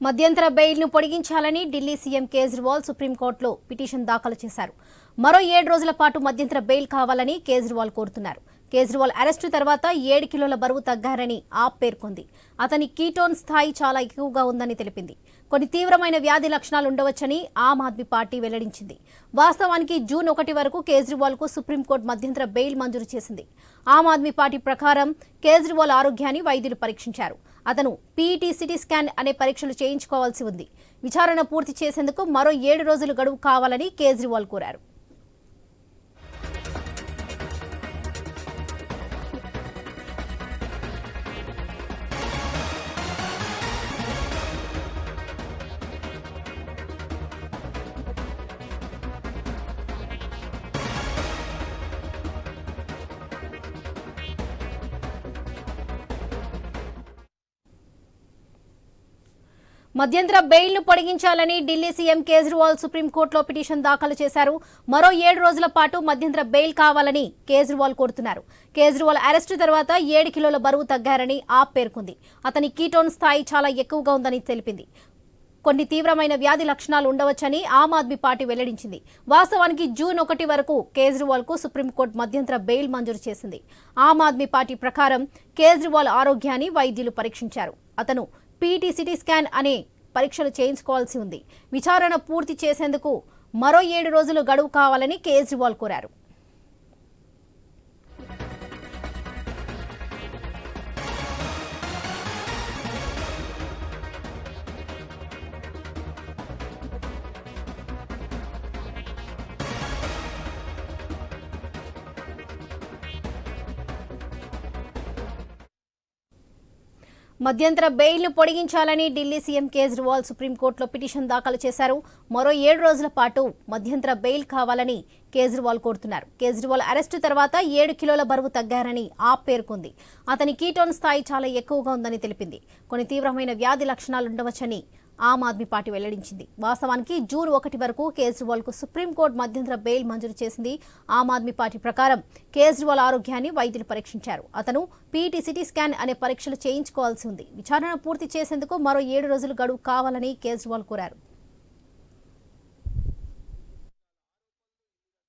మధ్యంతర బెయిల్ను పొడిగించాలని ఢిల్లీ సీఎం కేజ్రీవాల్ సుప్రీంకోర్టులో పిటిషన్ దాఖలు చేశారు. మరో 7 రోజుల పాటు మధ్యంతర బెయిల్ కావాలని కేజ్రీవాల్ కోరుతున్నారు. కేజ్రీవాల్ అరెస్టు తర్వాత 7 కిలోల బరువు తగ్గారని ఆప్ పేర్కొంది. అతని కీటోన్ స్థాయి చాలా ఎక్కువగా ఉందని తెలిపింది. కొన్ని తీవ్రమైన వ్యాధి లక్షణాలు ఉండవచ్చని ఆమ్ ఆద్మీ పార్టీ వెల్లడించింది. వాస్తవానికి జూన్ 1 వరకు కేజ్రీవాల్కు సుప్రీంకోర్టు మధ్యంతర బెయిల్ మంజూరు చేసింది. ఆమ్ ఆద్మీ పార్టీ ప్రకారం కేజ్రీవాల్ ఆరోగ్యాన్ని వైద్యులు పరీక్షించారు. అతను పీఈటీ సిటీ స్కాన్ అనే పరీక్షలు చేయించుకోవాల్సి ఉంది. విచారణ పూర్తి చేసేందుకు మరో 7 రోజులు గడువు కావాలని కేజ్రీవాల్ కోరారు. మధ్యంతర బెయిల్ను పొడిగించాలని ఢిల్లీ సీఎం కేజ్రీవాల్ సుప్రీంకోర్టులో పిటిషన్ దాఖలు చేశారు. మరో 7 రోజుల పాటు మధ్యంతర బెయిల్ కావాలని కేజ్రీవాల్ కోరుతున్నారు. కేజ్రీవాల్ అరెస్టు తర్వాత 7 కిలోల బరువు తగ్గారని ఆప్ పేర్కొంది. అతని కీటోన్ స్థాయి చాలా ఎక్కువగా ఉందని తెలిపింది. కొన్ని తీవ్రమైన వ్యాధి లక్షణాలు ఉండవచ్చని ఆమ్ ఆద్మీ పార్టీ వెల్లడించింది. వాస్తవానికి జూన్ 1 వరకు కేజ్రీవాల్కు సుప్రీంకోర్టు మధ్యంతర బెయిల్ మంజూరు చేసింది. ఆమ్ ఆద్మీ పార్టీ ప్రకారం కేజ్రీవాల్ ఆరోగ్యాన్ని వైద్యులు పరీక్షించారు. అతను పీఈటీ సిటీ స్కాన్ అనే పరీక్షలు చేయించుకోవాల్సి ఉంది. విచారణ పూర్తి చేసేందుకు మరో 7 రోజులు గడువు కావాలని కేజ్రీవాల్ కోరారు. మధ్యంతర బెయిల్ను పొడిగించాలని ఢిల్లీ సీఎం కేజ్రీవాల్ సుప్రీంకోర్టులో పిటిషన్ దాఖలు చేశారు. మరో 7 రోజుల పాటు మధ్యంతర బెయిల్ కావాలని కేజ్రీవాల్ కోరుతున్నారు. కేజ్రీవాల్ అరెస్టు తర్వాత 7 కిలోల బరువు తగ్గారని ఆప్ పేర్కొంది. అతని కీటోన్ స్థాయి చాలా ఎక్కువగా ఉందని తెలిపింది. కొన్ని తీవ్రమైన వ్యాధి లక్షణాలు ఉండవచ్చని ఆమ్ ఆద్మీ పార్టీ వెల్లడించింది. వాస్తవానికి జూన్ 1 వరకు కేజ్రీవాల్కు సుప్రీంకోర్టు మధ్యంతర బెయిల్ మంజూరు చేసింది. ఆమ్ ఆద్మీ పార్టీ ప్రకారం కేజ్రీవాల్ ఆరోగ్యాన్ని వైద్యులు పరీక్షించారు. అతను పీఈటీ సిటీ స్కాన్ అనే పరీక్షలు చేయించుకోవాల్సి ఉంది. విచారణ పూర్తి చేసేందుకు మరో 7 రోజులు గడువు కావాలని కేజ్రీవాల్ కోరారు.